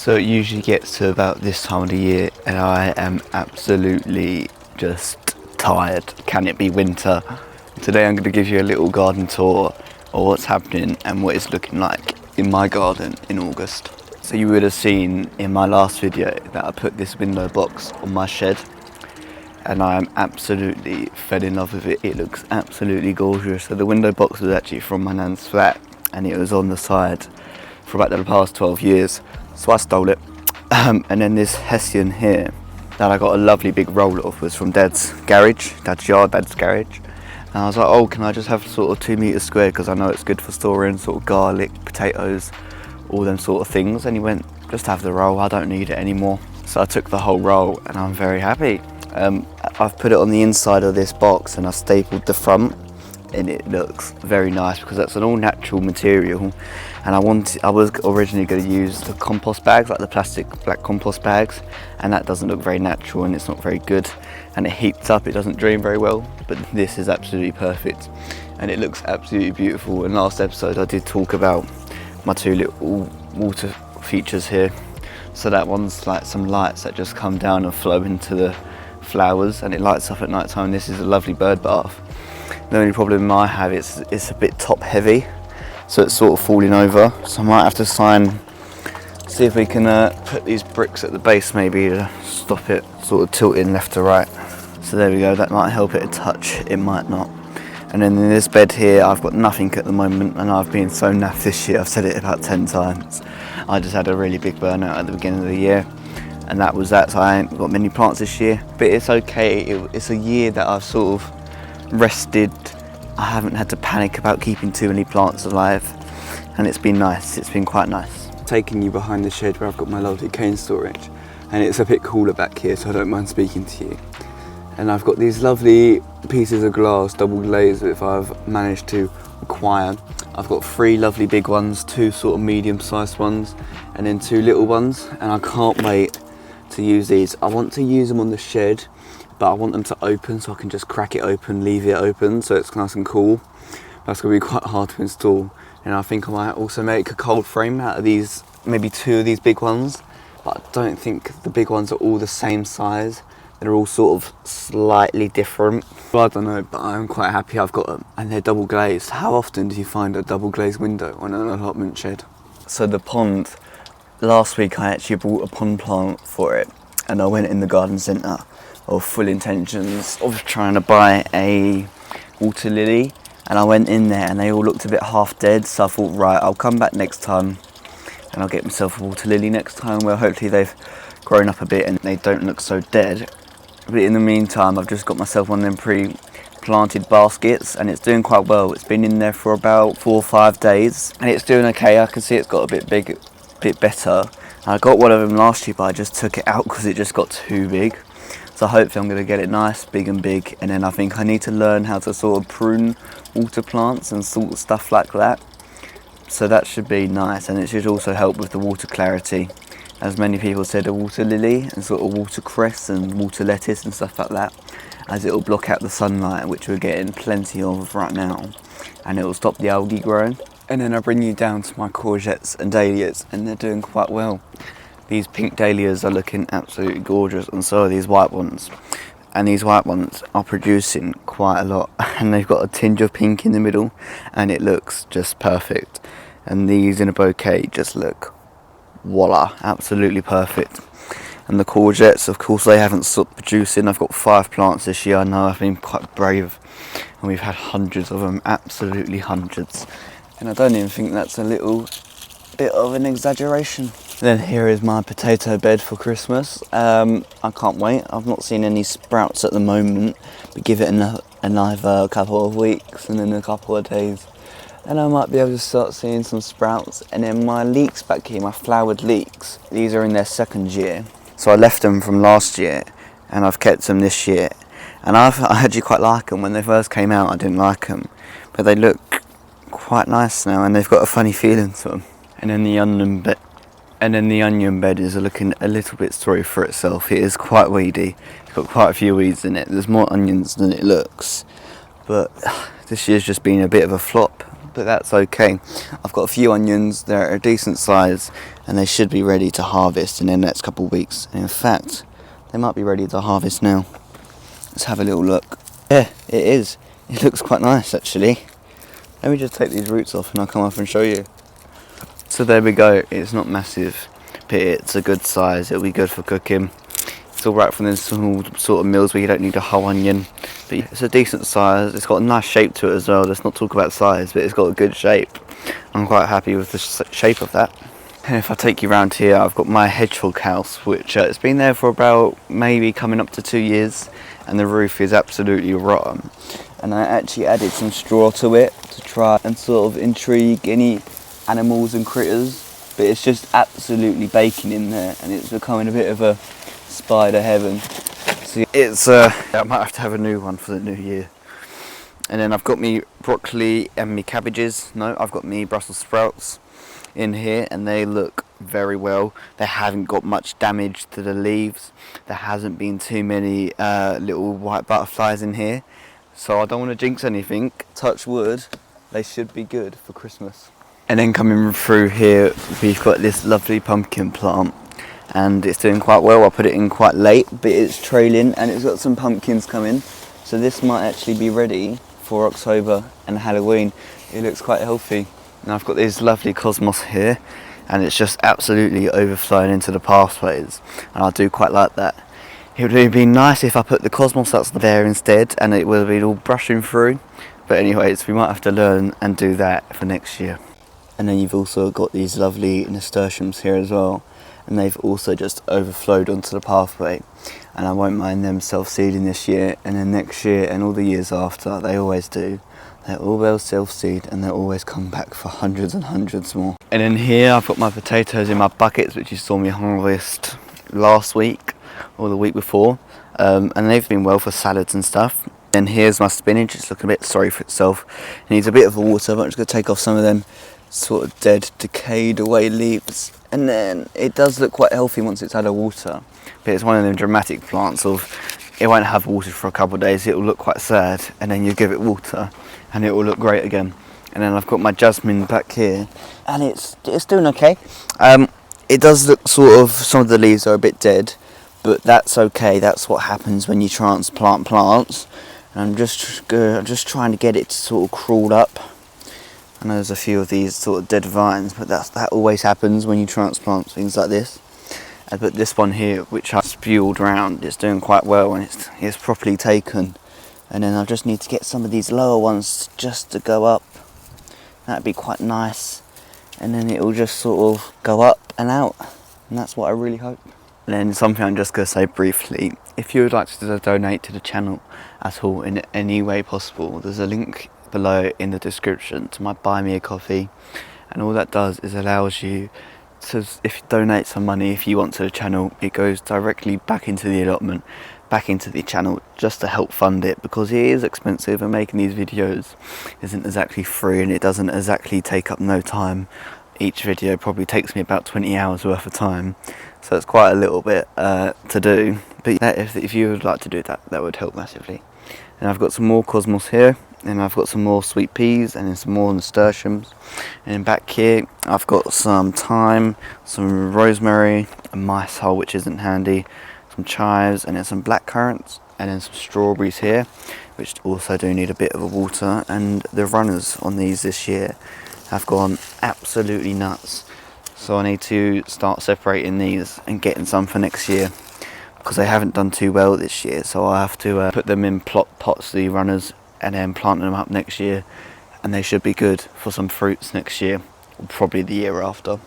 So it usually gets to about this time of the year and I am absolutely just tired. Can it be winter? Today I'm going to give you a little garden tour of what's happening and what it's looking like in my garden in August. So you would have seen in my last video that I put this window box on my shed and I am absolutely fell in love with it. It looks absolutely gorgeous. So the window box was actually from my nan's flat and it was on the side for about the past 12 years. So I stole it. And then this Hessian here that I got a lovely big roll of was from Dad's garage, Dad's garage. And I was like, oh, can I just have sort of 2 meters squared because I know it's good for storing sort of garlic, potatoes, all them sort of things. And he went, just have the roll, I don't need it anymore. So I took the whole roll and I'm very happy. I've put it on the inside of this box and I've stapled the front and it looks very nice because that's an all natural material. And I was originally going to use the compost bags, like the plastic black compost bags, and that doesn't look very natural and it's not very good and it heats up, it doesn't drain very well, but this is absolutely perfect and it looks absolutely beautiful. And last episode I did talk about my 2 little water features here. So that one's like some lights that just come down and flow into the flowers and it lights up at night time. This is a lovely bird bath. The only problem I have is it's a bit top heavy, so it's sort of falling over. So I might have to see if we can put these bricks at the base maybe to stop it sort of tilting left to right. So there we go, that might help it a touch, it might not. And then in this bed here, I've got nothing at the moment and I've been so naff this year, I've said it about 10 times. I just had a really big burnout at the beginning of the year and that was that, so I ain't got many plants this year. But it's okay, it's a year that I've sort of rested. I haven't had to panic about keeping too many plants alive and it's been nice, it's been quite nice. Taking you behind the shed where I've got my lovely cane storage and it's a bit cooler back here so I don't mind speaking to you. And I've got these lovely pieces of glass, double glazed, if I've managed to acquire. I've got 3 lovely big ones, 2 sort of medium sized ones and then 2 little ones, and I can't wait to use these. I want to use them on the shed, but I want them to open so I can just crack it open, leave it open so it's nice and cool. That's going to be quite hard to install. And I think I might also make a cold frame out of these, maybe 2 of these big ones, but I don't think the big ones are all the same size. They're all sort of slightly different. Well, I don't know, but I'm quite happy I've got them. And they're double glazed. How often do you find a double glazed window on an allotment shed? So the pond, last week I actually bought a pond plant for it and I went in the garden centre of full intentions of trying to buy a water lily, and I went in there and they all looked a bit half dead, so I thought, right, I'll come back next time and I'll get myself a water lily next time where hopefully they've grown up a bit and they don't look so dead. But in the meantime I've just got myself one of them pre-planted baskets and it's doing quite well. It's been in there for about 4 or 5 days and it's doing okay. I can see it's got a bit better. I got one of them last year but I just took it out because it just got too big. So hopefully I'm going to get it nice, big, and then I think I need to learn how to sort of prune water plants and sort of stuff like that. So that should be nice, and it should also help with the water clarity. As many people said, a water lily and sort of watercress and water lettuce and stuff like that, as it will block out the sunlight, which we're getting plenty of right now, and it will stop the algae growing. And then I bring you down to my courgettes and dahlias, and they're doing quite well. These pink dahlias are looking absolutely gorgeous, and so are these white ones. And these white ones are producing quite a lot, and they've got a tinge of pink in the middle, and it looks just perfect. And these in a bouquet just look, voila, absolutely perfect. And the courgettes, of course, they haven't stopped producing. I've got 5 plants this year. I know I've been quite brave, and we've had hundreds of them, absolutely hundreds. And I don't even think that's a little bit of an exaggeration. Then here is my potato bed for Christmas. I can't wait. I've not seen any sprouts at the moment, but give it another couple of weeks and then a couple of days and I might be able to start seeing some sprouts. And then my leeks back here, my flowered leeks, these are in their 2nd year. So I left them from last year and I've kept them this year, and I actually quite like them. When they first came out I didn't like them, but they look quite nice now and they've got a funny feeling to them. And then the onion bed is looking a little bit sorry for itself. It is quite weedy. It's got quite a few weeds in it. There's more onions than it looks. But this year's just been a bit of a flop. but that's okay. I've got a few onions, they're a decent size, and they should be ready to harvest in the next couple of weeks. And in fact, they might be ready to harvest now. Let's have a little look. Yeah, it is. It looks quite nice actually. Let me just take these roots off and I'll come up and show you. So there we go, it's not massive, but it's a good size, it'll be good for cooking. It's alright from the small sort of meals where you don't need a whole onion. But it's a decent size, it's got a nice shape to it as well. Let's not talk about size, but it's got a good shape. I'm quite happy with the shape of that. And if I take you around here, I've got my hedgehog house, which it's been there for about maybe coming up to 2 years, and the roof is absolutely rotten. And I actually added some straw to it to try and sort of intrigue any animals and critters, but it's just absolutely baking in there, and it's becoming a bit of a spider heaven. So it's I might have to have a new one for the new year. And then I've got me broccoli and me cabbages. No, I've got me Brussels sprouts in here, and they look very well. They haven't got much damage to the leaves. There hasn't been too many little white butterflies in here, so I don't want to jinx anything. Touch wood, they should be good for Christmas. And then coming through here, we've got this lovely pumpkin plant, and it's doing quite well. I put it in quite late, but it's trailing and it's got some pumpkins coming, so this might actually be ready for October and Halloween. It looks quite healthy. Now I've got this lovely cosmos here, and it's just absolutely overflowing into the pathways, and I do quite like that. It would be nice if I put the cosmos that's there instead, and it would have been all brushing through, but anyways, we might have to learn and do that for next year. And then you've also got these lovely nasturtiums here as well, and they've also just overflowed onto the pathway, and I won't mind them self-seeding this year, and then next year and all the years after, they always do. They all will self-seed, and they always come back for hundreds and hundreds more. And then here I've got my potatoes in my buckets, which you saw me harvest last week or the week before, and they've been well for salads and stuff. Then here's my spinach. It's looking a bit sorry for itself. It needs a bit of water, but I'm just going to take off some of them sort of dead, decayed away leaves, and then it does look quite healthy once it's had a water. But it's one of them dramatic plants of it won't have water for a couple of days, it will look quite sad, and then you give it water and it will look great again. And then I've got my jasmine back here, and it's doing okay. It does look sort of, some of the leaves are a bit dead, but that's okay. That's what happens when you transplant plants. And I'm just trying to get it to sort of crawl up. I know there's a few of these sort of dead vines, but that always happens when you transplant things like this. But this one here, which I spewed round, it's doing quite well, and it's properly taken. And then I just need to get some of these lower ones just to go up. That'd be quite nice. And then it will just sort of go up and out. And that's what I really hope. And then something I'm just going to say briefly. If you would like to donate to the channel at all in any way possible, there's a link below in the description to my Buy Me a Coffee. And all that does is allows you to, if you donate some money, if you want, to the channel, it goes directly back into the allotment, back into the channel, just to help fund it, because it is expensive, and making these videos isn't exactly free, and it doesn't exactly take up no time. Each video probably takes me about 20 hours worth of time, so it's quite a little bit to do, but if you would like to do that, that would help massively. And I've got some more cosmos here, and I've got some more sweet peas, and then some more nasturtiums. And then back here I've got some thyme, some rosemary, a mice hole which isn't handy, some chives, and then some black currants, and then some strawberries here, which also do need a bit of a water. And the runners on these this year have gone absolutely nuts, so I need to start separating these and getting some for next year, because they haven't done too well this year. So I have to put them in pots, the runners, and then plant them up next year, and they should be good for some fruits next year, or probably the year after.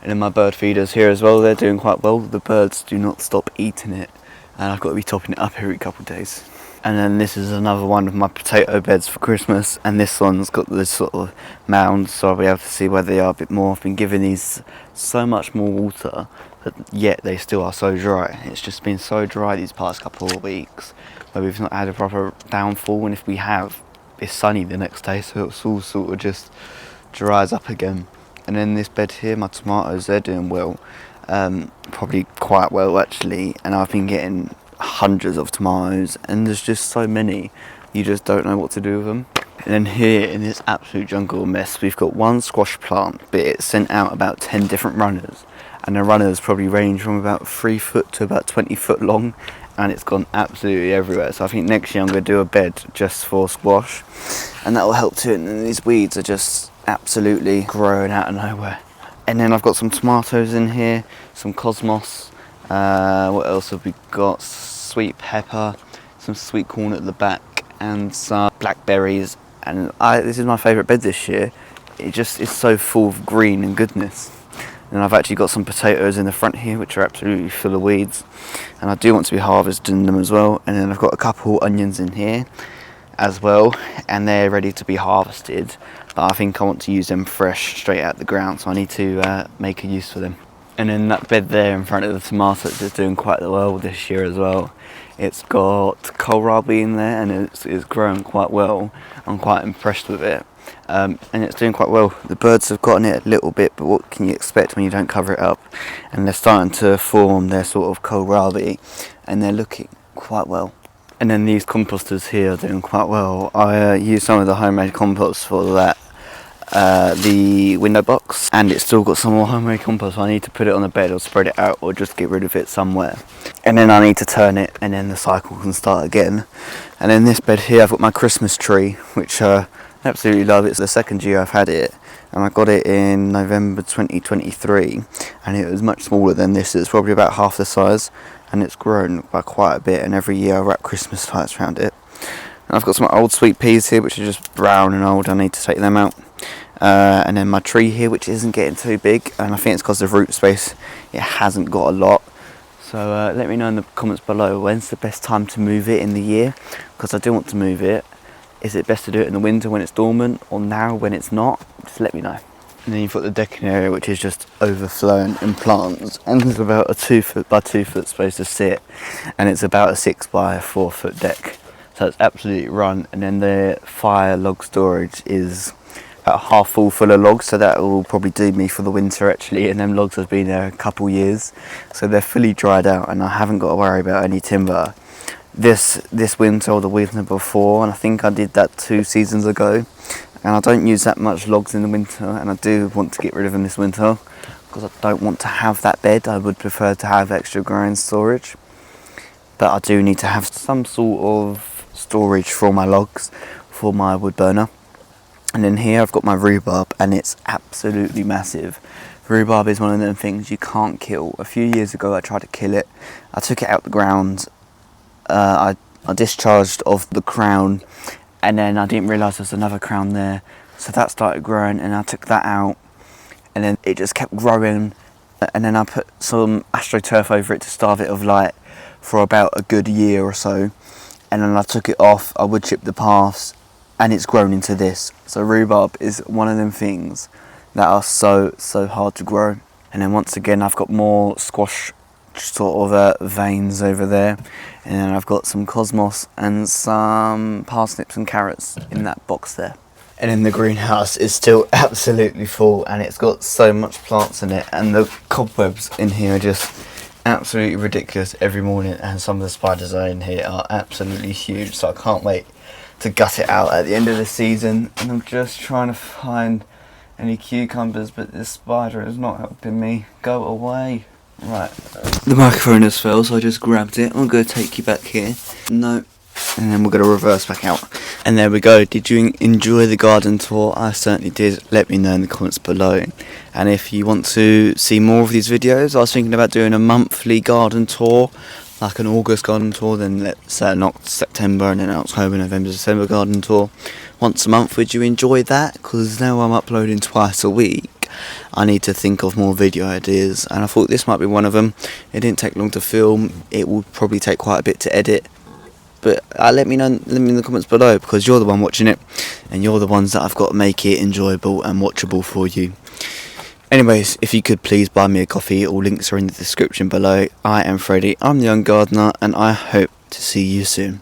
And then my bird feeders here as well, they're doing quite well. The birds do not stop eating it, and I've got to be topping it up every couple of days. And then this is another one of my potato beds for Christmas, and this one's got this sort of mound, so I'll be able to see where they are a bit more. I've been giving these so much more water, but yet they still are so dry. It's just been so dry these past couple of weeks, where we've not had a proper downfall, and if we have, it's sunny the next day, so it's all sort of just dries up again. And then this bed here, my tomatoes, they're doing well, probably quite well actually, and I've been getting hundreds of tomatoes, and there's just so many, you just don't know what to do with them. And then here in this absolute jungle mess, we've got one squash plant, but it sent out about 10 different runners. And the runners probably range from about 3 foot to about 20 foot long, and it's gone absolutely everywhere. So I think next year I'm going to do a bed just for squash, and that will help too. And then these weeds are just absolutely growing out of nowhere. And then I've got some tomatoes in here, some cosmos. What else have we got? Sweet pepper, some sweet corn at the back, and some blackberries. And this is my favourite bed this year. It just is so full of green and goodness. And I've actually got some potatoes in the front here, which are absolutely full of weeds. And I do want to be harvesting them as well. And then I've got a couple onions in here as well, and they're ready to be harvested. But I think I want to use them fresh, straight out the ground. So I need to make a use for them. And then that bed there in front of the tomatoes is doing quite well this year as well. It's got kohlrabi in there, and it's growing quite well. I'm quite impressed with it, and it's doing quite well. The birds have gotten it a little bit, but what can you expect when you don't cover it up? And they're starting to form their sort of kohlrabi, and they're looking quite well. And then these composters here are doing quite well. I used some of the homemade compost for that. The window box, and it's still got some more homemade compost, so I need to put it on the bed or spread it out or just get rid of it somewhere. And then I need to turn it, and then the cycle can start again. And in this bed here I've got my Christmas tree, which I absolutely love. It's the second year I've had it, and I got it in November 2023, and it was much smaller than this. It's probably about half the size, and it's grown by quite a bit, and every year I wrap Christmas lights around it. And I've got some old sweet peas here, which are just brown and old. I need to take them out. And then my tree here, which isn't getting too big, and I think it's because of root space, it hasn't got a lot. So let me know in the comments below, when's the best time to move it in the year, because I do want to move it. Is it best to do it in the winter when it's dormant, or now when it's not? Just let me know. And then you've got the decking area, which is just overflowing in plants, and there's about a 2 foot by 2 foot space to sit, and it's about a 6 by 4 foot deck, so it's absolutely run. And then the fire log storage is about half full of logs, so that will probably do me for the winter actually. And them logs have been there a couple years, so they're fully dried out, and I haven't got to worry about any timber this winter or the winter before. And I think I did that 2 seasons ago, and I don't use that much logs in the winter, and I do want to get rid of them this winter because I don't want to have that bed. I would prefer to have extra ground storage, but I do need to have some sort of storage for my logs for my wood burner. And then here I've got my rhubarb, and it's absolutely massive. Rhubarb is one of them things you can't kill. A few years ago I tried to kill it. I took it out the ground, I discharged off the crown, and then I didn't realise there was another crown there. So that started growing, and I took that out, and then it just kept growing. And then I put some astroturf over it to starve it of light for about a good year or so. And then I took it off, I wood chipped the paths, and it's grown into this. So rhubarb is one of them things that are so hard to grow. And then once again I've got more squash sort of veins over there, and then I've got some cosmos and some parsnips and carrots in that box there. And then the greenhouse is still absolutely full, and it's got so much plants in it, and the cobwebs in here are just absolutely ridiculous every morning, and some of the spiders are in here are absolutely huge, so I can't wait to gut it out at the end of the season. And I'm just trying to find any cucumbers, but this spider is not helping me. Go away. Right, the microphone has fell, so I just grabbed it. I'm going to take you back here. No. And then we're going to reverse back out. And there we go. Did you enjoy the garden tour? I certainly did. Let me know in the comments below. And if you want to see more of these videos, I was thinking about doing a monthly garden tour, like an August garden tour, then let's say not September, and then October, November, December garden tour once a month. Would you enjoy that? Because now I'm uploading twice a week, I need to think of more video ideas, and I thought this might be one of them. It didn't take long to film. It will probably take quite a bit to edit, but let me know in the comments below, because you're the one watching it, and you're the ones that I've got to make it enjoyable and watchable for you. Anyways, if you could please buy me a coffee, all links are in the description below. I am Freddie, I'm the Young Gardener, and I hope to see you soon.